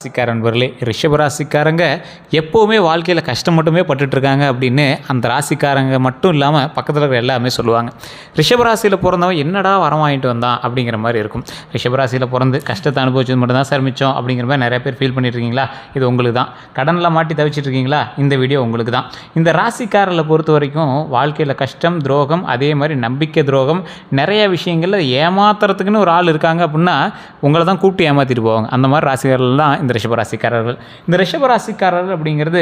ராசிக்கார நண்பர்களே, ரிஷபராசிக்காரங்க எப்போவுமே வாழ்க்கையில் கஷ்டம் மட்டுமே பட்டுட்ருக்காங்க அப்படின்னு அந்த ராசிக்காரங்க மட்டும் இல்லாமல் பக்கத்தில் இருக்கிற எல்லாமே சொல்லுவாங்க. ரிஷபராசியில் பிறந்தவன் என்னடா வரம் வாங்கிட்டு வந்தான் அப்படிங்கிற மாதிரி இருக்கும். ரிஷபராசியில் பிறந்து கஷ்டத்தை அனுபவிச்சது மட்டும் தான் சார் மிச்சம் அப்படிங்கிற மாதிரி நிறைய பேர் ஃபீல் பண்ணிட்டுருக்கீங்களா? இது உங்களுக்கு தான். கடனில் மாட்டி தவிச்சிட்ருக்கீங்களா? இந்த வீடியோ உங்களுக்கு தான். இந்த ராசிக்காரர்களை பொறுத்த வரைக்கும் வாழ்க்கையில் கஷ்டம், துரோகம், அதே மாதிரி நம்பிக்கை துரோகம், நிறைய விஷயங்களில் ஏமாத்துறதுக்குன்னு ஒரு ஆள் இருக்காங்க அப்படின்னா உங்களை தான் கூப்பிட்டு ஏமாற்றிட்டு போவாங்க. அந்த மாதிரி ராசிக்காரர்கள் தான் இந்த ரிஷபராசிக்காரர்கள். இந்த ரிஷபராசிக்காரர்கள் அப்படிங்கிறது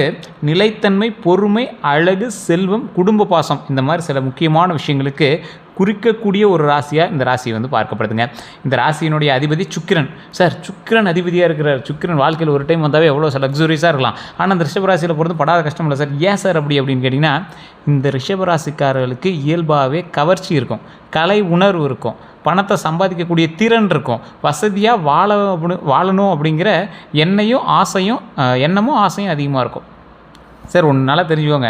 நிலைத்தன்மை, பொறுமை, அழகு, செல்வம், குடும்ப பாசம், இந்த மாதிரி சில முக்கியமான விஷயங்களுக்கு குறிக்கக்கூடிய ஒரு ராசியாக இந்த ராசி பார்க்கப்படுதுங்க. இந்த ராசியினுடைய அதிபதி சுக்கிரன். சார், சுக்கிரன் அதிபதியாக இருக்கிறார். சுக்கிரன் வாழ்க்கையில் ஒரு டைம் வந்தாவே எவ்வளோ லக்ஸுரியஸாக இருக்கலாம். ஆனால் இந்த ரிஷபராசியில் பொறுத்து படாத கஷ்டம் இல்லை சார். ஏன் சார் அப்படின்னு கேட்டிங்கன்னா, இந்த ரிஷபராசிக்காரர்களுக்கு இயல்பாகவே கவர்ச்சி இருக்கும், கலை உணர்வு இருக்கும், பணத்தை சம்பாதிக்கக்கூடிய திறன் இருக்கும், வசதியாக வாழணும் அப்படிங்கிற எண்ணமும் ஆசையும் அதிகமாக இருக்கும். சார், ஒன்று நல்லா தெரிஞ்சுக்கோங்க,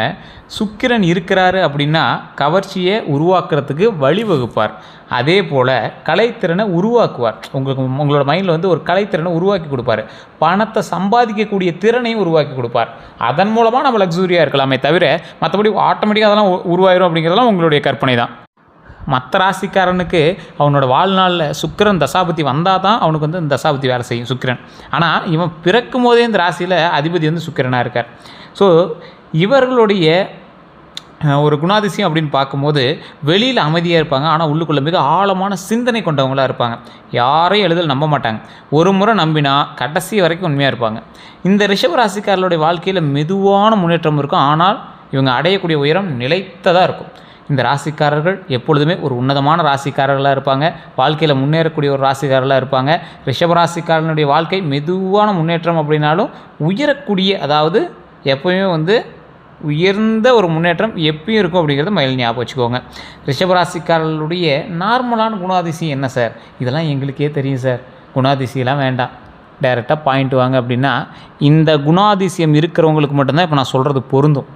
சுக்கிரன் இருக்கிறாரு அப்படின்னா கவர்ச்சியை உருவாக்குறதுக்கு வழிவகுப்பார். அதே போல் கலைத்திறனை உருவாக்குவார். உங்களோட மைண்டில் ஒரு கலைத்திறனை உருவாக்கி கொடுப்பார். பணத்தை சம்பாதிக்கக்கூடிய திறனையும் உருவாக்கி கொடுப்பார். அதன் மூலமாக நம்ம லக்ஸூரியாக இருக்கலாமே தவிர மற்றபடி ஆட்டோமேட்டிக்காக அதெல்லாம் உருவாயிரும் அப்படிங்கிறதெல்லாம் உங்களுடைய கற்பனை தான். மற்ற ராசிக்காரனுக்கு அவனோட வாழ்நாளில் சுக்கிரன் தசாபதி வந்தால் தான் அவனுக்கு இந்த தசாபதி வேலை செய்யும் சுக்கிரன். ஆனால் இவன் பிறக்கும் போதே இந்த ராசியில் அதிபதி சுக்கிரனாக இருக்கார். ஸோ இவர்களுடைய ஒரு குணாதிசயம் அப்படின்னு பார்க்கும்போது வெளியில் அமைதியாக இருப்பாங்க, ஆனால் உள்ளுக்குள்ளே மிக ஆழமான சிந்தனை கொண்டவங்களாக இருப்பாங்க. யாரையும் எளிதில் நம்ப மாட்டாங்க. ஒரு முறை நம்பினா கடைசி வரைக்கும் உண்மையாக இருப்பாங்க. இந்த ரிஷபராசிக்காரர்களுடைய வாழ்க்கையில் மெதுவான முன்னேற்றம் இருக்கும், ஆனால் இவங்க அடையக்கூடிய உயரம் நிலைத்ததாக இருக்கும். இந்த ராசிக்காரர்கள் எப்பொழுதுமே ஒரு உன்னதமான ராசிக்காரர்களாக இருப்பாங்க. வாழ்க்கையில் முன்னேறக்கூடிய ஒரு ராசிக்காரர்களாக இருப்பாங்க. ரிஷபராசிக்காரனுடைய வாழ்க்கை மெதுவான முன்னேற்றம் அப்படின்னாலும் உயரக்கூடிய, அதாவது எப்போயுமே உயர்ந்த ஒரு முன்னேற்றம் எப்பயும் இருக்கும் அப்படிங்கிறத மயில் ஞாபகம் வச்சுக்கோங்க. ரிஷபராசிக்காரர்களுடைய நார்மலான குணாதிசயம் என்ன சார்? இதெல்லாம் எங்களுக்கே தெரியும் சார், குணாதிசயெல்லாம் வேண்டாம், டைரெக்டாக பாயிண்ட் வாங்க அப்படின்னா, இந்த குணாதிசயம் இருக்கிறவங்களுக்கு மட்டும்தான் இப்போ நான் சொல்கிறது பொருந்தும்.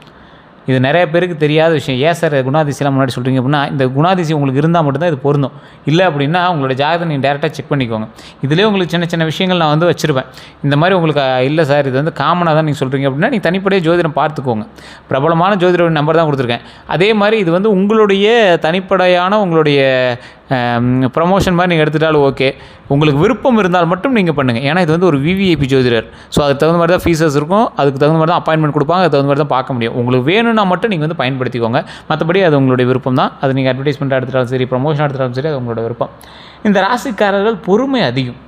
இது நிறைய பேருக்கு தெரியாத விஷயம். ஏன் சார் குணாதிசயம்லாம் முன்னாடி சொல்கிறீங்க அப்படின்னா, இந்த குணாதிசயம் உங்களுக்கு இருந்தால் மட்டும்தான் இது பொருந்தும். இல்லை அப்படின்னா உங்களோட ஜாதகத்தை நீங்கள் டேரெக்டாக செக் பண்ணிக்கோங்க. இதிலே உங்களுக்கு சின்ன சின்ன விஷயங்கள் நான் வச்சுருப்பேன். இந்த மாதிரி உங்களுக்கு இல்லை சார், இது காமனாக தான் நீங்கள் சொல்கிறீங்க அப்படின்னா நீங்கள் தனிப்படையாக ஜோதிடம் பார்த்துக்கோங்க. பிரபலமான ஜோதிடர் நம்பர் தான் கொடுத்துருக்கேன். அதே மாதிரி இது உங்களுடைய தனிப்படையான உங்களுடைய ப்ரமோஷன் மாதிரி நீங்கள் எடுத்துட்டாலும் ஓகே. உங்களுக்கு விருப்பம் இருந்தால் மட்டும் நீங்கள் பண்ணுங்கள். ஏன்னா இது ஒரு விவிஐபி ஜோதிடர். ஸோ அதுக்கு தகுந்த மாதிரி தான் ஃபீஸஸ் இருக்கும், அதுக்கு தகுந்த மாதிரி தான் அப்பாயின்மெண்ட் கொடுப்பாங்க, அதுக்கு தகுந்த மாதிரி தான் பார்க்க முடியும். உங்களுக்கு வேணும்னா மட்டும் நீங்கள் பயன்படுத்திக்கோங்க. மற்றபடி அது உங்களுடைய விருப்பம் தான். அது நீங்கள் அட்வர்டைஸ்மெண்ட் எடுத்துட்டாலும் சரி, ப்ரமோஷன் எடுத்துட்டாலும் சரி, அது உங்களோட விருப்பம். இந்த ராசிக்காரர்கள் பொறுமை அதிகம்.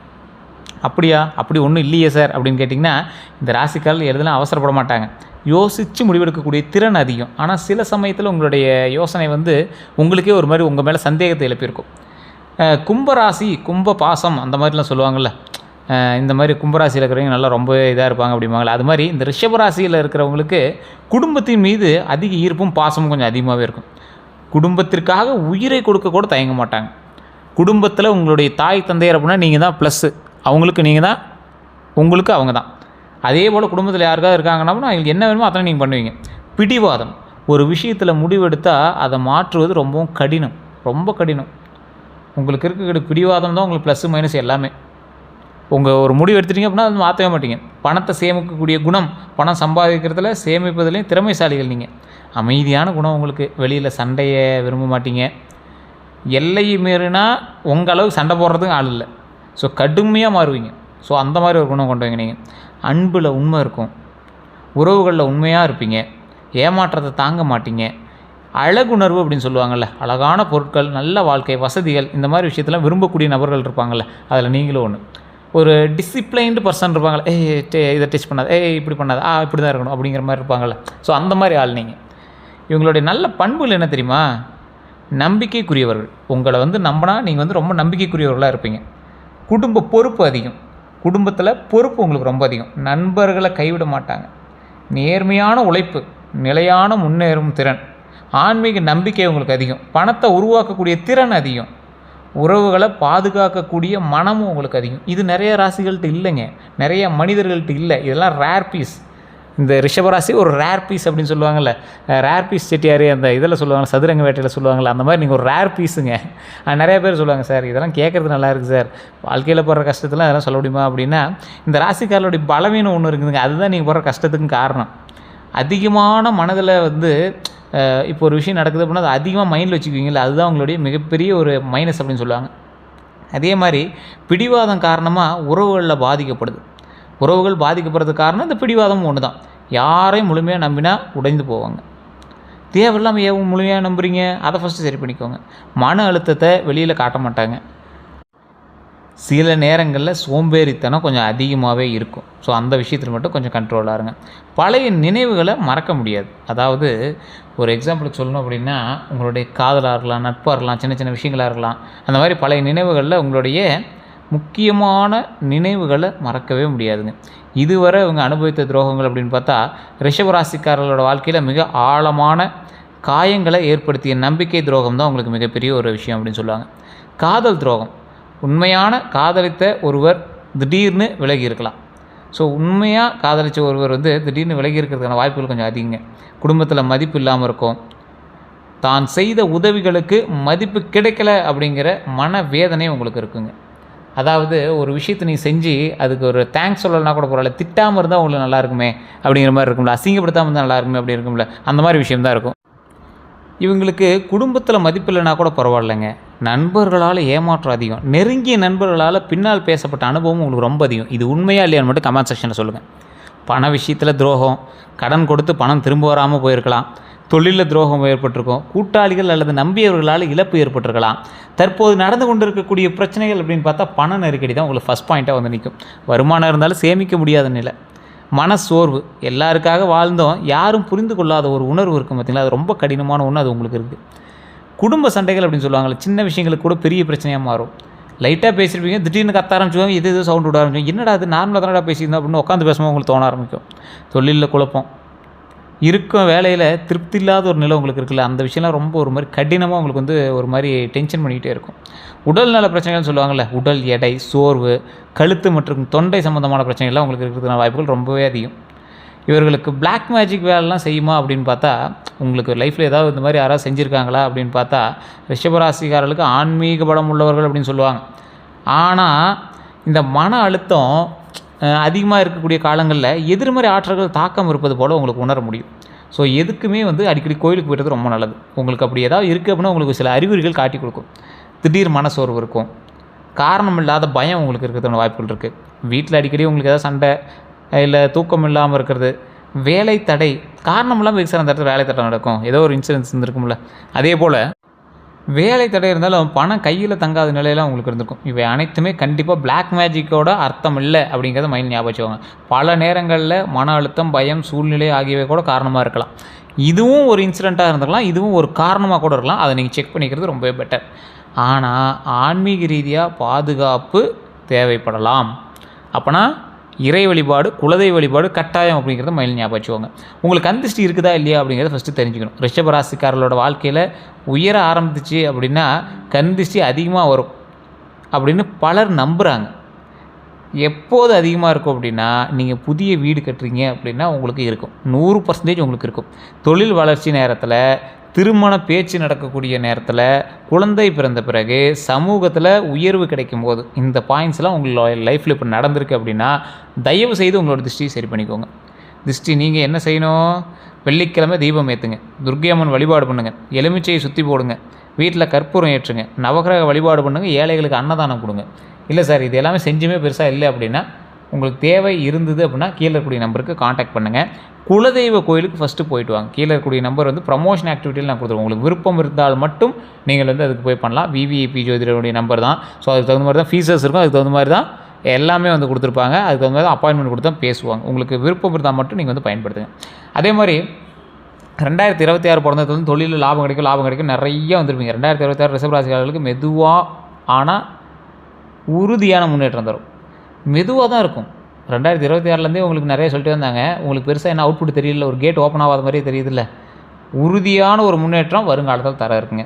அப்படியா? அப்படி ஒன்றும் இல்லையே சார் அப்படின்னு கேட்டிங்கன்னா, இந்த ராசிக்காரர்கள் எதுலாம் அவசரப்பட மாட்டாங்க. யோசித்து முடிவெடுக்கக்கூடிய திறன் அதிகம். ஆனால் சில சமயத்தில் உங்களுடைய யோசனை உங்களுக்கே ஒரு மாதிரி உங்கள் மேலே சந்தேகத்தை எழுப்பியிருக்கும். கும்பராசி, கும்ப பாசம் அந்த மாதிரிலாம் சொல்லுவாங்கள்ல, இந்த மாதிரி கும்பராசியில் இருக்கிறவங்க நல்லா ரொம்ப இதாக இருப்பாங்க அப்படிம்பாங்களே, அது மாதிரி இந்த ரிஷபராசியில் இருக்கிறவங்களுக்கு குடும்பத்தின் மீது அதிக ஈர்ப்பும் பாசமும் கொஞ்சம் அதிகமாகவே இருக்கும். குடும்பத்திற்காக உயிரை கொடுக்க கூட தயங்க மாட்டாங்க. குடும்பத்தில் உங்களுடைய தாய் தந்தையர் அப்படின்னா நீங்கள் தான் ப்ளஸ்ஸு, அவங்களுக்கு நீங்கள் தான், உங்களுக்கு அவங்க தான். அதே போல் குடும்பத்தில் யாருக்காவது இருக்காங்கன்னா அவங்களுக்கு என்ன வேணுமோ அதெல்லாம் நீங்கள் பண்ணுவீங்க. பிடிவாதம், ஒரு விஷயத்தில் முடிவெடுத்தால் அதை மாற்றுவது ரொம்பவும் கடினம், ரொம்ப கடினம். உங்களுக்கு இருக்கக்கூடிய பிடிவாதம் தான் உங்களுக்கு ப்ளஸ்ஸு மைனஸ் எல்லாமே. உங்கள் ஒரு முடிவு எடுத்துட்டீங்க அப்படின்னா அது மாற்றவே மாட்டீங்க. பணத்தை சேமிக்கக்கூடிய குணம், பணம் சம்பாதிக்கிறதுல சேமிப்பதுலேயும் திறமைசாலிகள் நீங்கள். அமைதியான குணம் உங்களுக்கு. வெளியில் சண்டையை விரும்ப மாட்டீங்க. எல்லையை மீறினா உங்கள் அளவுக்கு சண்டை போடுறதுக்கு ஆள் இல்லை. ஸோ கடுமையாக மாறுவீங்க. ஸோ அந்த மாதிரி ஒரு குணம் கொண்டு வைங்க நீங்கள். அன்பில் உண்மை இருக்கும், உறவுகளில் உண்மையாக இருப்பீங்க, ஏமாற்றத்தை தாங்க மாட்டீங்க. அழகுணர்வு அப்படின்னு சொல்லுவாங்கள்ல, அழகான பொருட்கள், நல்ல வாழ்க்கை, வசதிகள், இந்த மாதிரி விஷயத்தெல்லாம் விரும்பக்கூடிய நபர்கள் இருப்பாங்கள்ல, அதில் நீங்களும் ஒன்று. ஒரு டிசிப்ளைன்டு பர்சன் இருப்பாங்களே, இதை டச் பண்ணாத, இப்படி பண்ணாத, இப்படி தான் இருக்கணும் அப்படிங்கிற மாதிரி இருப்பாங்கள்ல. ஸோ அந்த மாதிரி ஆள் நீங்கள். இவங்களுடைய நல்ல பண்புகள் என்ன தெரியுமா? நம்பிக்கைக்குரியவர்கள். உங்களை நம்பினா நீங்கள் ரொம்ப நம்பிக்கைக்குரியவர்களாக இருப்பீங்க. குடும்ப பொறுப்பு அதிகம். குடும்பத்தில் பொறுப்பு உங்களுக்கு ரொம்ப அதிகம். நண்பர்களை கைவிட மாட்டாங்க. நேர்மையான உழைப்பு, நிலையான முன்னேறும் திறன், ஆன்மீக நம்பிக்கை உங்களுக்கு அதிகம். பணத்தை உருவாக்கக்கூடிய திறன் அதிகம். உறவுகளை பாதுகாக்கக்கூடிய மனமும் உங்களுக்கு அதிகம். இது நிறைய ராசிகள்கிட்ட இல்லைங்க, நிறைய மனிதர்கள்ட்ட இல்லை. இதெல்லாம் ரேர் பீஸ். இந்த ரிஷபராசி ஒரு ரேர் பீஸ் அப்படின்னு சொல்லுவாங்கள்ல, ரேர் பீஸ் செட்டியார் அந்த இதில் சொல்லுவாங்க, சதுரங்க வேட்டையில் சொல்லுவாங்கள்ல, அந்த மாதிரி நீங்கள் ஒரு ரேர் பீஸுங்க. நிறைய பேர் சொல்லுவாங்க, சார் இதெல்லாம் கேட்குறது நல்லா இருக்குது சார், வாழ்க்கையில் போடுற கஷ்டத்தில் அதெல்லாம் சொல்ல முடியுமா அப்படின்னா, இந்த ராசிக்காரர்களுடைய பலவீனம் ஒன்று இருக்குதுங்க. அதுதான் நீங்கள் போடுற கஷ்டத்துக்கும் காரணம். அதிகமான மனதில் இப்போ ஒரு விஷயம் நடக்குது அப்படின்னா அது அதிகமாக மைண்டில் வச்சுக்குவீங்களா, அதுதான் உங்களுடைய மிகப்பெரிய ஒரு மைனஸ் அப்படின்னு சொல்லுவாங்க. அதே மாதிரி பிடிவாதம் காரணமாக உறவுகளில் பாதிக்கப்படுது. உறவுகள் பாதிக்கப்படுறதுக்கு காரணம் இந்த பிடிவாதம் ஒன்று தான். யாரையும் முழுமையாக நம்பினா உடைந்து போவாங்க. தேவையில்லாமல் ஏன் முழுமையாக நம்புறீங்க, அதை ஃபஸ்ட்டு சரி பண்ணிக்கோங்க. மன அழுத்தத்தை வெளியில் காட்ட மாட்டாங்க. சில நேரங்களில் சோம்பேறித்தனம் கொஞ்சம் அதிகமாகவே இருக்கும். ஸோ அந்த விஷயத்தில் மட்டும் கொஞ்சம் கண்ட்ரோலாக இருங்க. பழைய நினைவுகளை மறக்க முடியாது. அதாவது ஒரு எக்ஸாம்பிளுக்கு சொல்லணும் அப்படின்னா, உங்களுடைய காதலாக இருக்கலாம், நட்பாக இருக்கலாம், சின்ன சின்ன விஷயங்களாக இருக்கலாம். அந்த மாதிரி பழைய நினைவுகளில் உங்களுடைய முக்கியமான நினைவுகளை மறக்கவே முடியாதுங்க. இதுவரை இவங்க அனுபவித்த துரோகங்கள் அப்படின்னு பார்த்தா, ரிஷபராசிக்காரர்களோட வாழ்க்கையில் மிக ஆழமான காயங்களை ஏற்படுத்திய நம்பிக்கை துரோகம் தான் உங்களுக்கு மிகப்பெரிய ஒரு விஷயம் அப்படின்னு சொல்லுவாங்க. காதல் துரோகம், உண்மையான காதலித்த ஒருவர் திடீர்னு விலகி இருக்கலாம். ஸோ உண்மையாக காதலித்த ஒருவர் திடீர்னு விலகி இருக்கிறதுக்கான வாய்ப்புகள் கொஞ்சம் அதிகங்க. குடும்பத்தில் மதிப்பு இல்லாமல் இருக்கும். தான் செய்த உதவிகளுக்கு மதிப்பு கிடைக்கல அப்படிங்கிற மனவேதனை உங்களுக்கு இருக்குங்க. அதாவது ஒரு விஷயத்தை நீ செஞ்சு அதுக்கு ஒரு தேங்க்ஸ் சொல்லலைனா கூட பரவாயில்ல, திட்டாமல் இருந்தால் உங்களுக்கு நல்லா இருக்குமே அப்படிங்கிற மாதிரி இருக்கும்ல, அசிங்கப்படுத்தாமல் இருந்தால் நல்லா இருக்குமே அப்படி இருக்கும்ல, அந்த மாதிரி விஷயம்தான் இருக்கும். இவங்களுக்கு குடும்பத்தில் மதிப்பு இல்லைனா கூட பரவாயில்லைங்க, நண்பர்களால் ஏமாற்றம் அதிகம். நெருங்கிய நண்பர்களால் பின்னால் பேசப்பட்ட அனுபவம் உங்களுக்கு ரொம்ப அதிகம். இது உண்மையாக இல்லையான்னு மட்டும் கமெண்ட் செக்ஷனில் சொல்லுங்கள். பண விஷயத்தில் துரோகம், கடன் கொடுத்து பணம் திரும்ப வராமல் போயிருக்கலாம், தொழிலில் துரோகம் ஏற்பட்டிருக்கும், கூட்டாளிகள் அல்லது நம்பியவர்களால் இழப்பு ஏற்பட்டிருக்கலாம். தற்போது நடந்து கொண்டு இருக்கக்கூடிய பிரச்சனைகள் அப்படின்னு பார்த்தா பண நெருக்கடி தான் உங்களுக்கு ஃபஸ்ட் பாயிண்ட்டாக நிற்கும். வருமானம் இருந்தாலும் சேமிக்க முடியாத நிலை, மனசோர்வு, எல்லாருக்காக வாழ்ந்தோம் யாரும் புரிந்து கொள்ளாத ஒரு உணர்வு இருக்கும் பார்த்திங்களா, அது ரொம்ப கடினமான ஒன்று, அது உங்களுக்கு இருக்குது. குடும்ப சண்டைகள் அப்படின்னு சொல்லுவாங்கள்ல, சின்ன விஷயங்களுக்கு கூட பெரிய பிரச்சனையாக மாறும். லைட்டாக பேசியிருப்பீங்க, திடீர்னு கத்த ஆரம்பிச்சுவாங்க, எது சவுண்ட் விட ஆரம்பிக்கும், என்னடா அது நார்மலாக தானடா பேசியிருந்தோம் அப்படின்னு உட்காந்து பேசும்போது உங்களுக்கு தோண ஆரம்பிக்கும். தொழிலில் குழப்பம் இருக்கும், வேலையில் திருப்தி இல்லாத ஒரு நிலை உங்களுக்கு இருக்குல்ல, அந்த விஷயம்லாம் ரொம்ப ஒரு மாதிரி கடினமாக உங்களுக்கு ஒரு மாதிரி டென்ஷன் பண்ணிக்கிட்டே இருக்கும். உடல் நல பிரச்சனைகள்னு சொல்லுவாங்கள்ல, உடல் எடை, சோர்வு, கழுத்து மற்றும் தொண்டை சம்மந்தமான பிரச்சனைகள்லாம் உங்களுக்கு இருக்கிறதுக்கான வாய்ப்புகள் ரொம்பவே அதிகம். இவர்களுக்கு பிளாக் மேஜிக் வேலைலாம் செய்யுமா அப்படின்னு பார்த்தா, உங்களுக்கு லைஃப்பில் ஏதாவது இந்த மாதிரி யாராவது செஞ்சுருக்காங்களா அப்படின்னு பார்த்தா, ரிஷபராசிக்காரர்களுக்கு ஆன்மீக பலம் உள்ளவர்கள் அப்படின்னு சொல்லுவாங்க. ஆனால் இந்த மன அழுத்தம் அதிகமாக இருக்கக்கூடிய காலங்களில் எதிர்மறை ஆற்றல்கள் தாக்கம் இருப்பது போல் உங்களுக்கு உணர முடியும். ஸோ எதுக்குமே அடிக்கடி கோயிலுக்கு போய்ட்டு ரொம்ப நல்லது. உங்களுக்கு அப்படி ஏதாவது இருக்குது அப்படின்னா உங்களுக்கு சில அறிகுறிகள் காட்டி கொடுக்கும். திடீர் மனசோர்வு இருக்கும், காரணம் இல்லாத பயம் உங்களுக்கு இருக்கிறதுக்கான வாய்ப்புகள் இருக்குது. வீட்டில் அடிக்கடி உங்களுக்கு ஏதாவது சண்டை இல்லை தூக்கம் இல்லாமல் இருக்கிறது, வேலை தடை, காரணம் இல்லாமல் அந்த இடத்துல வேலை தடை நடக்கும், ஏதோ ஒரு இன்சூரன்ஸ் இருந்திருக்கும்ல, அதே போல் வேலை தடை இருந்தாலும் பணம் கையில் தங்காத நிலையெல்லாம் உங்களுக்கு இருந்திருக்கும். இவை அனைத்துமே கண்டிப்பாக பிளாக் மேஜிக்கோட அர்த்தம் இல்லை அப்படிங்கிறத மைண்ட் ஞாபகம் வச்சுக்கோங்க. பல நேரங்களில் மன அழுத்தம், பயம், சூழ்நிலை ஆகியவை கூட காரணமாக இருக்கலாம். இதுவும் ஒரு இன்சிடெண்ட்டாக இருந்திருக்கலாம், இதுவும் ஒரு காரணமாக கூட இருக்கலாம். அதை நீங்கள் செக் பண்ணிக்கிறது ரொம்பவே பெட்டர். ஆனால் ஆன்மீக ரீதியாக பாதுகாப்பு தேவைப்படலாம். அப்போனா இறை வழிபாடு, குலதெய்வ வழிபாடு கட்டாயம் அப்படிங்கிறத மைண்ட் ஞாபகம் வச்சுக்கோங்க. உங்களுக்கு கந்திஷ்டி இருக்குதா இல்லையா அப்படிங்கிறத ஃபஸ்ட்டு தெரிஞ்சுக்கணும். ரிஷபராசிக்காரர்களோட வாழ்க்கையில் உயர ஆரம்பிச்சிச்சு அப்படின்னா கந்திஷ்டி அதிகமாக வரும் அப்படின்னு பலர் நம்புகிறாங்க. எப்போது அதிகமாக இருக்கும் அப்படின்னா, நீங்கள் புதிய வீடு கட்டுறீங்க அப்படின்னா உங்களுக்கு இருக்கும், 100% உங்களுக்கு இருக்கும். தொழில் வளர்ச்சி நேரத்தில், திருமண பேச்சு நடக்கக்கூடிய நேரத்தில், குழந்தை பிறந்த பிறகு, சமூகத்தில் உயர்வு கிடைக்கும் போது, இந்த பாயிண்ட்ஸ்லாம் உங்களோட லைஃப்பில் இப்போ நடந்திருக்கு அப்படின்னா தயவு செய்து உங்களோட திருஷ்டியை சரி பண்ணிக்கோங்க. திருஷ்டி நீங்கள் என்ன செய்யணும், வெள்ளிக்கிழமை தீபம் ஏற்றுங்க, துர்க்கை அம்மன் வழிபாடு பண்ணுங்கள், எலுமிச்சையை சுற்றி போடுங்க, வீட்டில் கற்பூரம் ஏற்றுங்க, நவகிரக வழிபாடு பண்ணுங்கள், ஏழைகளுக்கு அன்னதானம் கொடுங்க. இல்லை சார் இது எல்லாமே செஞ்சுமே பெருசாக இல்லை அப்படின்னா, உங்களுக்கு தேவை இருந்தது அப்படின்னா கீழே இருக்கக்கூடிய நம்பருக்கு காண்டாக்ட் பண்ணுங்கள். குலதெய்வ கோயிலுக்கு ஃபஸ்ட்டு போயிட்டு வாங்க. கீழே இருக்கக்கூடிய நம்பர் ப்ரமோஷன் ஆக்டிவிட்டியில் நான் கொடுத்துருவோம். உங்களுக்கு விருப்பம் இருந்தால் மட்டும் நீங்கள் அதுக்கு போய் பண்ணலாம். விவிஐபி ஜோதிடருடைய நம்பர் தான். ஸோ அதுக்கு தகுந்த மாதிரி தான் ஃபீஸஸ் இருக்கும், அதுக்கு தகுந்த மாதிரி தான் எல்லாமே கொடுத்துருப்பாங்க. அதுக்கு தகுந்த மாதிரி தான் அப்பாயின்மெண்ட் கொடுத்து தான் பேசுவாங்க. உங்களுக்கு விருப்பம் இருந்தால் மட்டும் நீங்கள் பயன்படுத்துங்க. அதே மாதிரி 2026 பிறந்தது தொழிலில் லாபம் கிடைக்கும் நிறைய வந்துருப்பீங்க. 2026 ரிஷபராசிக்காரர்களுக்கு மெதுவாக ஆனால் உறுதியான முன்னேற்றம் தரும். மெதுவாக தான் இருக்கும். 2026லேருந்தே உங்களுக்கு நிறைய சொல்லிட்டு வந்தாங்க. உங்களுக்கு பெருசாக என்ன அவுட்புட் தெரியல, ஒரு கேட் ஓப்பன் ஆகாத மாதிரியே தெரியுதில்ல. உறுதியான ஒரு முன்னேற்றம் வருங்காலத்தில் தர இருக்குங்க.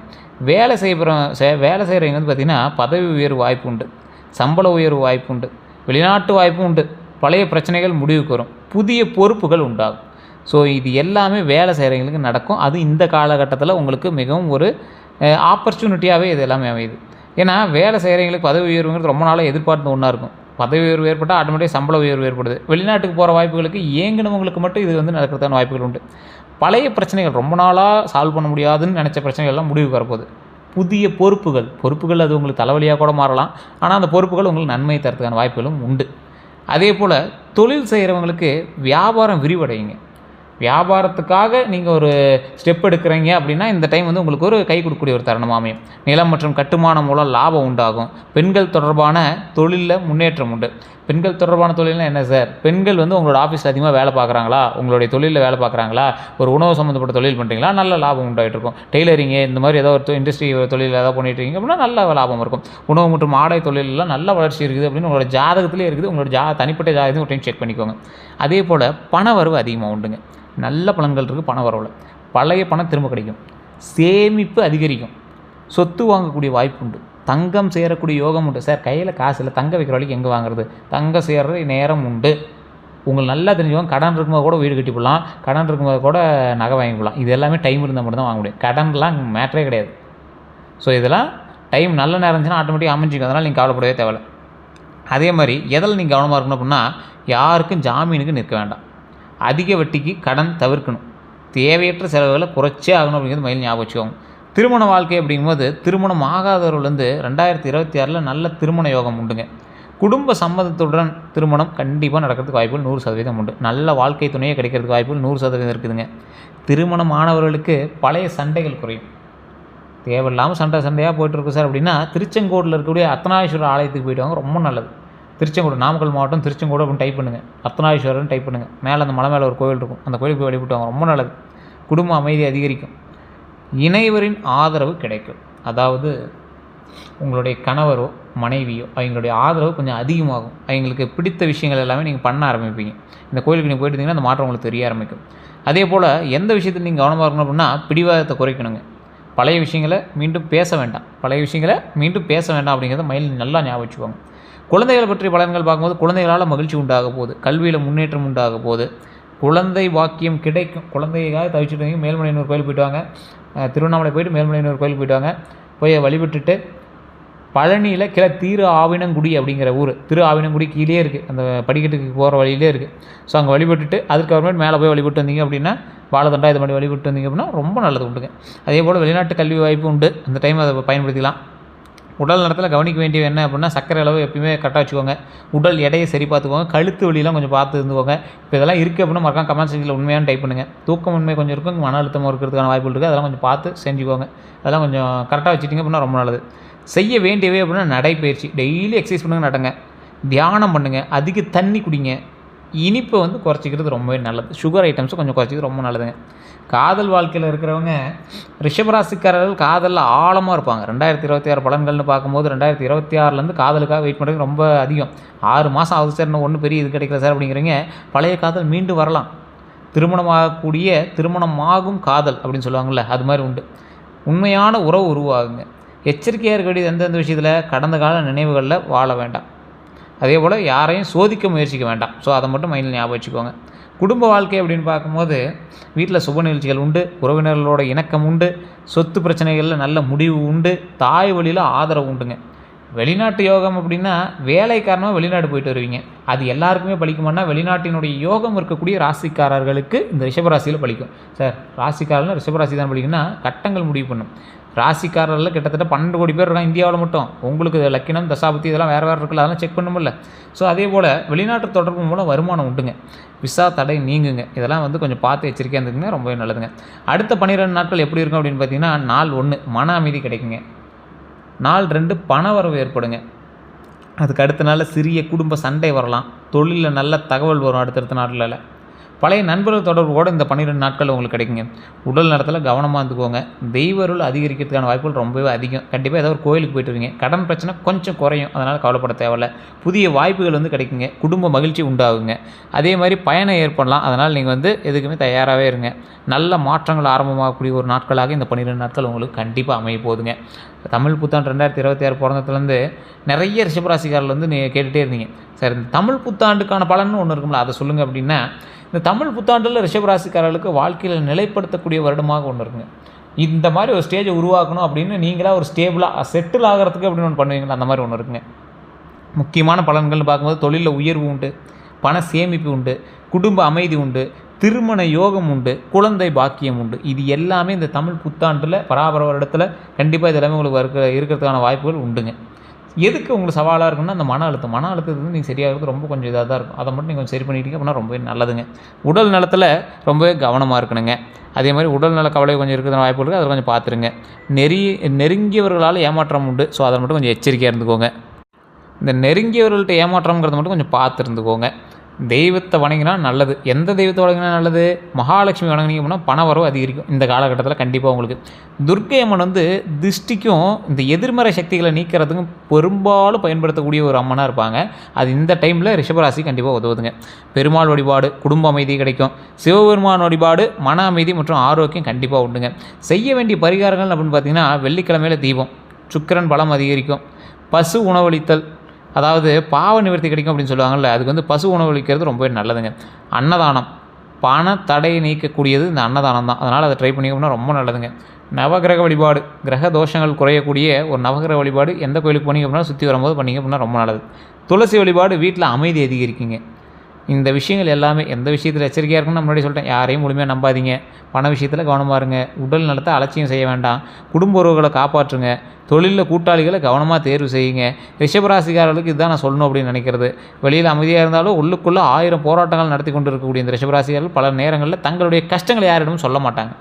வேலை செய்கிறவங்க பார்த்திங்கன்னா பதவி உயர்வு வாய்ப்பு உண்டு, சம்பள உயர்வு வாய்ப்பு உண்டு, வெளிநாட்டு வாய்ப்பும் உண்டு. பழைய பிரச்சனைகள் முடிவுக்கு வரும். புதிய பொறுப்புகள் உண்டாகும். ஸோ இது எல்லாமே வேலை செய்கிறவங்களுக்கு நடக்கும். அது இந்த காலகட்டத்தில் உங்களுக்கு மிகவும் ஒரு ஆப்பர்ச்சுனிட்டியாகவே இது எல்லாமே அமையுது. ஏன்னா வேலை செய்கிறவங்களுக்கு பதவி உயர்வுங்கிறது ரொம்ப நாளாக எதிர்பார்த்த ஒன்றா இருக்கும். பதவி உயர்வு ஏற்பட்டால் ஆட்டோமேட்டிக் சம்பள உயர்வு ஏற்படுது. வெளிநாட்டுக்கு போகிற வாய்ப்புகளுக்கு ஏங்கினவங்களுக்கு மட்டும் இது வந்து நடக்கிறதுக்கான வாய்ப்புகள் உண்டு. பழைய பிரச்சனைகள் ரொம்ப நாளாக சால்வ் பண்ண முடியாதுன்னு நினச்ச பிரச்சனைகள் எல்லாம் முடிவுக்கு வரப்போகுது. புதிய பொறுப்புகள் அது உங்களுக்கு தலைவலியாக கூட மாறலாம். ஆனால் அந்த பொறுப்புகள் உங்களுக்கு நன்மை தரத்துக்கான வாய்ப்புகளும் உண்டு. அதே போல் தொழில் செய்கிறவங்களுக்கு வியாபாரம் விரிவடையுங்க. வியாபாரத்துக்காக நீங்கள் ஒரு ஸ்டெப் எடுக்கிறீங்க அப்படின்னா இந்த டைம் வந்து உங்களுக்கு ஒரு கை கொடுக்கக்கூடிய ஒரு தருணம் அமையும். நிலம் மற்றும் கட்டுமானம் மூலம் லாபம் உண்டாகும். பெண்கள் தொடர்பான தொழிலில் முன்னேற்றம் உண்டு. பெண்கள் தொடர்பான தொழில்னால் என்ன சார்? பெண்கள் வந்து உங்களோட ஆஃபீஸில் அதிகமாக வேலை பார்க்குறாங்களா, உங்களுடைய தொழிலில் வேலை பார்க்குறாங்களா, ஒரு உணவு சம்மந்தப்பட்ட தொழில் பண்ணுறீங்களா, நல்ல லாபம் உண்டாகிட்டு இருக்கும். டெய்லரிங்கு இந்த மாதிரி ஏதோ ஒரு இண்டஸ்ட்ரி தொழில் ஏதாவது பண்ணிட்டு இருக்கீங்க அப்படின்னா நல்ல லாபம் இருக்கும். உணவு மற்றும் ஆடை தொழிலெலாம் நல்ல வளர்ச்சி இருக்குது அப்படின்னு உங்களோட ஜாதகத்திலே இருக்குது. உங்களோட தனிப்பட்ட ஜாதகத்தையும் ஒரு டைம் செக் பண்ணிக்கோங்க. அதே போல் பண வரவு அதிகமாக உண்டுங்க. நல்ல பலன்கள் இருக்குது பண வரவில். பழைய பணம் திரும்ப கிடைக்கும். சேமிப்பு அதிகரிக்கும். சொத்து வாங்கக்கூடிய வாய்ப்பு உண்டு. தங்கம் சேரக்கூடிய யோகம் உண்டு. சார் கையில் காசு இல்லை, தங்க வைக்கிற வழிக்கு எங்கே வாங்குறது? தங்கம் சேர்ற நேரம் உண்டு. உங்களுக்கு நல்லா தெரிஞ்சுக்கோங்க. கடன் இருக்கும்போது கூட வீடு கட்டி போடலாம், கடன் இருக்கும்போது கூட நகை வாங்கி போடலாம். இது எல்லாமே டைம் இருந்தால் மட்டும் தான் வாங்க முடியும். கடன்லாம் மேட்டரே கிடையாது. ஸோ இதெல்லாம் டைம் நல்ல நேரம் இருந்துச்சுன்னா ஆட்டோமேட்டிக்காக அமைஞ்சிக்கும். அதனால் நீங்கள் கவலைப்படவே தேவையில்லை. அதே மாதிரி எதில் நீங்கள் கவனமாக இருக்கணும் அப்படின்னா, யாருக்கும் ஜாமீனுக்கு நிற்க வேண்டாம். அதிக வட்டிக்கு கடன் தவிர்க்கணும். தேவையற்ற செலவுகளை குறைச்சே ஆகணும் அப்படிங்கிறது மைண்ட் ஞாபகம் வச்சுக்கோங்க. திருமண வாழ்க்கை அப்படிங்கும்போது திருமணம் ஆகாதவர்கள்லேருந்து 2026 நல்ல திருமண யோகம் உண்டுங்க. குடும்ப சம்மதத்துடன் திருமணம் கண்டிப்பாக நடக்கிறதுக்கு வாய்ப்புகள் 100% உண்டு. நல்ல வாழ்க்கை துணையை கிடைக்கிறதுக்கு வாய்ப்புகள் 100% இருக்குதுங்க. திருமணம் ஆனவர்களுக்கு பழைய சண்டைகள் குறையும். தேவையில்லாமல் சண்டையாக போய்ட்டுருக்கு சார் அப்படின்னா, திருச்செங்கோடில் இருக்கக்கூடிய அர்த்தநாரீஸ்வரர் ஆலயத்துக்கு போய்ட்டு வாங்க, ரொம்ப நல்லது. திருச்செங்கோடு, நாமக்கல் மாவட்டம் திருச்செங்கோடு அப்படின்னு டைப் பண்ணுங்கள். அர்த்தநாரீஸ்வரர்னு டைப் பண்ணுங்கள். மேலே அந்த மலை மேலே ஒரு கோவில் இருக்கும், அந்த கோயிலுக்கு போய் வழிபட்டு வாங்க, ரொம்ப நல்லது. குடும்ப அமைதி அதிகரிக்கும். இணைவரின் ஆதரவு கிடைக்கும். அதாவது உங்களுடைய கணவரோ மனைவியோ அவங்களுடைய ஆதரவு கொஞ்சம் அதிகமாகும். அவங்களுக்கு பிடித்த விஷயங்கள் எல்லாமே நீங்கள் பண்ண ஆரம்பிப்பீங்க. இந்த கோயிலுக்கு நீங்கள் போயிட்டு இருந்தீங்கன்னா அந்த மாற்றம் உங்களுக்கு தெரிய ஆரம்பிக்கும். அதே போல் எந்த விஷயத்தில் நீங்கள் கவனமாக இருக்கணும் அப்படின்னா, பிடிவாதத்தை குறைக்கணுங்க. பழைய விஷயங்களை மீண்டும் பேச வேண்டாம். அப்படிங்கிறத மைண்டில் நல்லா ஞாபகம் வச்சுக்கோங்க. குழந்தைகளை பற்றிய பலன்கள் பார்க்கும்போது குழந்தைகளால் மகிழ்ச்சி உண்டாக போகுது. கல்வியில் முன்னேற்றம் உண்டாக போகுது. குழந்தை வாக்கியம் கிடைக்கும். குழந்தைக்காக தவிச்சுட்டு இருந்தீங்க, மேல்மலையனூர் கோயில் போய்ட்டு வாங்க. திருவண்ணாமலை போய்ட்டு மேல்மலையனூர் கோயில் போய்ட்டு வாங்க. போய் வழிபட்டுட்டு பழனியில் கீழே திரு ஆவினங்குடி அப்படிங்கிற ஊர், திரு ஆவினங்குடி கீழே இருக்குது, அந்த படிக்கட்டுக்கு போகிற வழியிலே இருக்குது. ஸோ அங்கே வழிபட்டுட்டு அதுக்கப்புறமேட்டு மேலே போய் வழிபட்டு வந்தீங்க அப்படின்னா, வாழைத்தண்டா இது மாதிரி வழிபட்டு வந்தீங்க அப்படின்னா ரொம்ப நல்லது உண்டுங்க. அதே போல் வெளிநாட்டு கல்வி வாய்ப்பு உண்டு. அந்த டைம் அதை பயன்படுத்திக்கலாம். உடல் நலத்தில் கவனிக்க வேண்டியது என்ன அப்படின்னா, சர்க்கரை அளவு எப்பயுமே கரெக்டாக வச்சுக்கோங்க. உடல் எடையை சரி பார்த்துக்கோங்க. கழுத்து வலியெலாம் கொஞ்சம் பார்த்து இருந்துக்கோங்க. இப்போ இதெல்லாம் இருக்குது அப்படின்னா மறக்காம கமெண்ட் செக்ஷனில் உண்மையான டைப் பண்ணுங்கள். தூக்கம் உண்மை கொஞ்சம் இருக்கும், மன அழுத்தமாக இருக்கிறதுக்கான வாய்ப்புகள் இருக்குது. அதெல்லாம் கொஞ்சம் பார்த்து செஞ்சுக்கோங்க. அதெல்லாம் கொஞ்சம் கரெக்டாக வச்சுட்டிங்க அப்படின்னா ரொம்ப நல்லது. செய்ய வேண்டியவே அப்படின்னா நடைப்பயிற்சி. டெய்லி எக்ஸசைஸ் பண்ணுங்கள், நடங்க, தியானம் பண்ணுங்கள், அதிக தண்ணி குடிங்க. இனிப்பை வந்து குறைச்சிக்கிறது ரொம்பவே நல்லது. சுகர் ஐட்டம்ஸும் கொஞ்சம் குறைச்சிக்கிறது ரொம்ப நல்லதுங்க. காதல் வாழ்க்கையில் இருக்கிறவங்க ரிஷபராசிக்காரர்கள் காதலில் ஆழமாக இருப்பாங்க. 2026 பலன்கள்னு பார்க்கும்போது 2026 காதலுக்காக வெயிட் பண்ணுறது ரொம்ப அதிகம். 6 மாதம் ஆகுது சார், இன்னும் ஒன்றும் பெரிய இது கிடைக்கல சார் அப்படிங்கிறீங்க. பழைய காதல் மீண்டும் வரலாம். திருமணமாகும் காதல் அப்படின்னு சொல்லுவாங்கள்ல, அது மாதிரி உண்டு. உண்மையான உறவு உருவாகுங்க. எச்சரிக்கையாக இருக்க வேண்டியது எந்தெந்த விஷயத்தில், கடந்த கால நினைவுகளில் வாழ வேண்டாம். அதே போல் யாரையும் சோதிக்க முயற்சிக்க வேண்டாம். ஸோ அதை மட்டும் மைண்டில் ஞாபகம் வச்சுக்கோங்க. குடும்ப வாழ்க்கை அப்படின்னு பார்க்கும்போது வீட்டில் சுப நிகழ்ச்சிகள் உண்டு. உறவினர்களோட இணக்கம் உண்டு. சொத்து பிரச்சனைகளில் நல்ல முடிவு உண்டு. தாய் வழியில் ஆதரவு உண்டுங்க. வெளிநாட்டு யோகம் அப்படின்னா வேலை காரணமாக வெளிநாடு போயிட்டு வருவீங்க. அது எல்லாருக்குமே பலிக்குமானா, வெளிநாட்டினுடைய யோகம் இருக்கக்கூடிய ராசிக்காரர்களுக்கு இந்த ரிஷபராசியில் பலிக்கும். சார் ராசிக்காரர்கள் ரிஷபராசி தான் பலிக்குன்னா கட்டங்கள் முடிவு பண்ணும். ராசிக்காரர்கள் கிட்டத்தட்ட 12 கோடி பேர் இருக்காங்க இந்தியாவில் மட்டும். உங்களுக்கு லக்கினம் தசாபதி இதெல்லாம் வேறு இருக்குல்ல, அதெல்லாம் செக் பண்ணணுமில்ல. ஸோ அதே போல் வெளிநாட்டு தொடர்பு மூலம் வருமானம் உண்டுங்க. விசா தடை நீங்குங்க. இதெல்லாம் வந்து கொஞ்சம் பார்த்து எச்சரிக்கையாக இருந்துக்குங்க, ரொம்பவே நல்லதுங்க. அடுத்த 12 நாட்கள் எப்படி இருக்கும் அப்படின்னு பார்த்தீங்கன்னா, நாள் 1 மன அமைதி கிடைக்குங்க. நாள் 2 பண வரவு ஏற்படுங்க. அதுக்கு அடுத்த நாளில் சிறிய குடும்ப சண்டை வரலாம். தொழிலில் நல்ல தகவல் வரும் அடுத்தடுத்த நாட்களில். பழைய நண்பர்கள் தொடர்பு கூட இந்த 12 நாட்கள் உங்களுக்கு கிடைக்குங்க. உடல் நலத்தில் கவனமாக இருந்துக்கோங்க. தெய்வருள் அதிகரிக்கிறதுக்கான வாய்ப்புகள் ரொம்பவே அதிகம். கண்டிப்பாக ஏதாவது ஒரு கோயிலுக்கு போய்ட்டு இருக்கீங்க, கடன் பிரச்சனை கொஞ்சம் குறையும், அதனால் கவலைப்பட தேவையில்லை. புதிய வாய்ப்புகள் வந்து கிடைக்குங்க. குடும்ப மகிழ்ச்சி உண்டாகுங்க. அதே மாதிரி பயணம் ஏற்படலாம். அதனால் நீங்கள் வந்து எதுக்குமே தயாராகவே இருங்க. நல்ல மாற்றங்கள் ஆரம்பமாகக்கூடிய ஒரு நாட்களாக இந்த 12 நாட்கள் உங்களுக்கு கண்டிப்பாக அமைய போகுதுங்க. தமிழ் புத்தாண்டு 2026 பிறந்ததுலேருந்து நிறைய ரிஷபராசிக்காரர்கள் வந்து கேட்டுகிட்டே இருந்தீங்க, சார் இந்த தமிழ் புத்தாண்டுக்கான பலன்னு ஒன்று இருக்கும்ல, அதை சொல்லுங்கள் அப்படின்னா, இந்த தமிழ் புத்தாண்டில் ரிஷபராசிக்காரர்களுக்கு வாழ்க்கையில் நிலைப்படுத்தக்கூடிய வருடமாக ஒன்று இருக்குங்க. இந்த மாதிரி ஒரு ஸ்டேஜை உருவாக்கணும் அப்படின்னு நீங்களாக ஒரு ஸ்டேபிளாக செட்டில் ஆகிறதுக்கு அப்படின்னு ஒன்று பண்ணுவீங்களா, அந்த மாதிரி ஒன்று இருக்குங்க. முக்கியமான பலன்கள்னு பார்க்கும்போது தொழிலில் உயர்வு உண்டு, பண சேமிப்பு உண்டு, குடும்ப அமைதி உண்டு, திருமண யோகம் உண்டு, குழந்தை பாக்கியம் உண்டு. இது எல்லாமே இந்த தமிழ் புத்தாண்டில் பராபர வருடத்தில் கண்டிப்பாக இது எல்லாமே உங்களுக்கு இருக்கிறதுக்கான வாய்ப்புகள் உண்டுங்க. எதுக்கு உங்களுக்கு சவாலாக இருக்குன்னா, அந்த மன அழுத்தத்துக்கு நீங்கள் சரியாகிறது ரொம்ப கொஞ்சம் இதாக தான் இருக்கும். அதை மட்டும் நீங்கள் கொஞ்சம் சரி பண்ணிட்டீங்க அப்படின்னா ரொம்பவே நல்லதுங்க. உடல் நலத்தில் ரொம்பவே கவனமாக இருக்கணுங்க. அதே மாதிரி உடல்நல கவலை கொஞ்சம் இருக்கிற வாய்ப்பு இருக்குது, அதை கொஞ்சம் பார்த்துருங்க. நெருங்கியவர்களால் ஏமாற்றம் உண்டு, ஸோ அதை மட்டும் கொஞ்சம் எச்சரிக்கையாக இருந்துக்கோங்க. இந்த நெருங்கியவர்கள்ட்ட ஏமாற்றம்ங்கிறத மட்டும் கொஞ்சம் பார்த்துருந்துக்கோங்க. தெய்வத்தை வணங்கினா நல்லது. எந்த தெய்வத்தை வணங்கினா நல்லது? மகாலட்சுமி வணங்கினீங்க அப்படின்னா பண வரவு அதிகரிக்கும் இந்த காலகட்டத்தில் கண்டிப்பாக உங்களுக்கு. துர்க்கை அம்மன் வந்து திருஷ்டிக்கும் இந்த எதிர்மறை சக்திகளை நீக்கிறதுக்கும் பெரும்பாலும் பயன்படுத்தக்கூடிய ஒரு அம்மனாக இருப்பாங்க. அது இந்த டைமில் ரிஷபராசி கண்டிப்பாக உதவுதுங்க. பெருமாள் வழிபாடு குடும்ப அமைதி கிடைக்கும். சிவபெருமான் வழிபாடு மன அமைதி மற்றும் ஆரோக்கியம் கண்டிப்பாக உண்டுங்க. செய்ய வேண்டிய பரிகாரங்கள் அப்படின்னு பார்த்திங்கன்னா, வெள்ளிக்கிழமையில் தீபம், சுக்கிரன் பலம் அதிகரிக்கும், பசு உணவளித்தல், அதாவது பாவ நிவர்த்தி கிடைக்கும் அப்படின்னு சொல்லுவாங்கள்ல, அதுக்கு வந்து பசு உணவளிக்கிறது ரொம்பவே நல்லதுங்க. அன்னதானம், பண தடையை நீக்கக்கூடியது இந்த அன்னதானம் தான். அதனால் அதை ட்ரை பண்ணிக்கணும்னா ரொம்ப நல்லதுங்க. நவகிரக வழிபாடு, கிரக தோஷங்கள் குறையக்கூடிய ஒரு நவகிரக வழிபாடு எந்த கோயிலுக்கு போனீங்க அப்படின்னா சுற்றி வரும்போது பண்ணிங்க அப்படின்னா ரொம்ப நல்லது. துளசி வழிபாடு வீட்டில் அமைதி அதிகரிக்குங்க. இந்த விஷயங்கள் எல்லாமே எந்த விஷயத்தில் எச்சரிக்கையாக இருக்குன்னு முன்னாடி சொல்லிட்டேன். யாரையும் முழுமையாக நம்பாதீங்க. பண விஷயத்தில் கவனமாக இருங்க. உடல் நலத்தை அலட்சியம் செய்ய வேண்டாம். குடும்ப உறவுகளை காப்பாற்றுங்க. தொழிலில் கூட்டாளிகளை கவனமாக தேர்வு செய்யுங்க. ரிஷபராசிக்காரர்களுக்கு இதுதான் நான் சொல்லணும் அப்படின்னு நினைக்கிறது. வெளியில் அமைதியாக இருந்தாலும் உள்ளுக்குள்ளே 1000 போராட்டங்கள் நடத்தி கொண்டு இருக்கக்கூடிய இந்த ரிஷபராசிக்காரர்கள் பல நேரங்களில் தங்களுடைய கஷ்டங்களை யாரிடமும் சொல்ல மாட்டாங்க.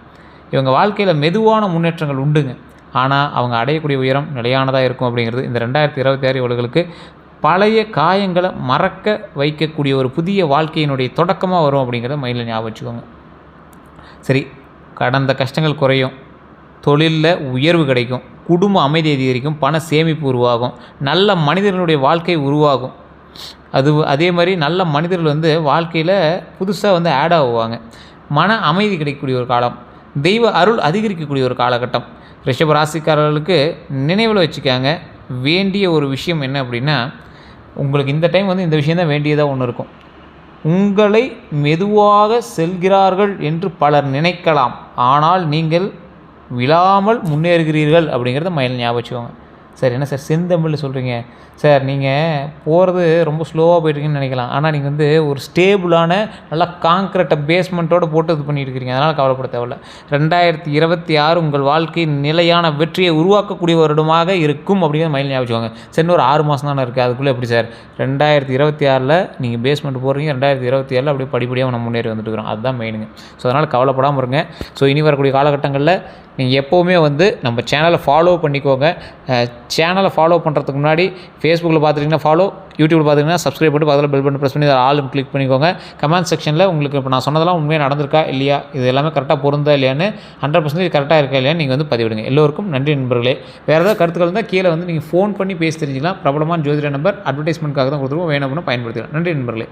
இவங்க வாழ்க்கையில் மெதுவான முன்னேற்றங்கள் உண்டுங்க. ஆனால் அவங்க அடையக்கூடிய உயரம் நிலையானதாக இருக்கும் அப்படிங்கிறது இந்த 2026 இவர்களுக்கு பழைய காயங்களை மறக்க வைக்கக்கூடிய ஒரு புதிய வாழ்க்கையினுடைய தொடக்கமாக வரும் அப்படிங்கிறத மைண்டில் ஞாபகம் வச்சுக்கோங்க. சரி, கடந்த கஷ்டங்கள் குறையும், தொழிலில் உயர்வு கிடைக்கும், குடும்ப அமைதி அதிகரிக்கும், பண சேமிப்பு உருவாகும், நல்ல மனிதர்களுடைய வாழ்க்கை உருவாகும். அதே மாதிரி நல்ல மனிதர்கள் வந்து வாழ்க்கையில் புதுசாக வந்து ஆட் ஆகுவாங்க. மன அமைதி கிடைக்கக்கூடிய ஒரு காலம், தெய்வ அருள் அதிகரிக்கக்கூடிய ஒரு காலகட்டம். ரிஷப ராசிக்காரர்களுக்கு நினைவில் வச்சுக்காங்க. வேண்டிய ஒரு விஷயம் என்ன அப்படின்னா, உங்களுக்கு இந்த டைம் வந்து இந்த விஷயந்தான் வேண்டியதாக ஒன்று இருக்கும். உங்களை மெதுவாக செல்கிறார்கள் என்று பலர் நினைக்கலாம், ஆனால் நீங்கள் விழாமல் முன்னேறுகிறீர்கள் அப்படிங்கிறத மைண்டில் ஞாபகம் வச்சுக்கோங்க. சார் என்ன சார் செந்தமிழில் சொல்கிறீங்க சார், நீங்கள் போகிறது ரொம்ப ஸ்லோவாக போயிட்டுருக்கீங்கன்னு நினைக்கலாம். ஆனால் நீங்கள் வந்து ஒரு ஸ்டேபிளான நல்லா காங்க்ரீட்டை பேஸ்மெண்ட்டோடு போட்டு இது பண்ணிட்டு இருக்கிறீங்க. அதனால் கவலைப்பட தேவையில்ல. 2026 உங்கள் வாழ்க்கை நிலையான வெற்றியை உருவாக்கக்கூடிய வருடமாக இருக்கும் அப்படிங்கிற மைண்டில் ஞாபகம் வச்சுக்கோங்க. சரி, ஒரு 6 மாதம் தானே இருக்குது, அதுக்குள்ளே எப்படி சார் 2026 நீங்கள் பேஸ்மெண்ட் போடுறீங்க, 2027 அப்படியே படிப்படியாக நம்ம முன்னேறி வந்துட்டு இருக்கிறோம். அதுதான் மெயினுங்க. ஸோ அதனால் கவலைப்படாமல் இருங்க. ஸோ இனி வரக்கூடிய காலகட்டங்களில் நீங்கள் எப்போவுமே வந்து நம்ம சேனலை ஃபாலோ பண்ணிக்கோங்க. சேனலை ஃபாலோ பண்ணுறதுக்கு முன்னாடி ஃபேஸ்புக்கில் பார்த்துட்டிங்கன்னா ஃபாலோ, யூடியூப்பில் பார்த்திங்கன்னா சப்ஸ்கிரைப் பண்ணி அதில் பெல் பட்டன் ப்ரெஸ் பண்ணி அதை ஆளும் கிளிக் பண்ணிக்கோங்க. கமெண்ட் செக்ஷனில் உங்களுக்கு இப்போ நான் சொன்னதெல்லாம் உண்மையாக நடந்திருக்கா இல்லையா, இது எல்லாமே கரெக்டாக பொருந்தா இல்லையான்னு 100% கரெக்டாக இருக்கா இல்லையான்னு நீங்கள் வந்து பதிவிடுங்க. எல்லோருக்கும் நன்றி நண்பர்களே. வேறு ஏதாவது கருத்துக்கள் இருந்தால் கீழே வந்து நீங்கள் ஃபோன் பண்ணி பேசி தெரிஞ்சுக்கலாம். பிரபலமான ஜோதிட நம்பர் அட்வர்டைஸ்மெண்ட்காக தான் கொடுத்துருவோம், வேணும் அப்படின்னா பயன்படுத்திக்கலாம். நன்றி நண்பர்களே.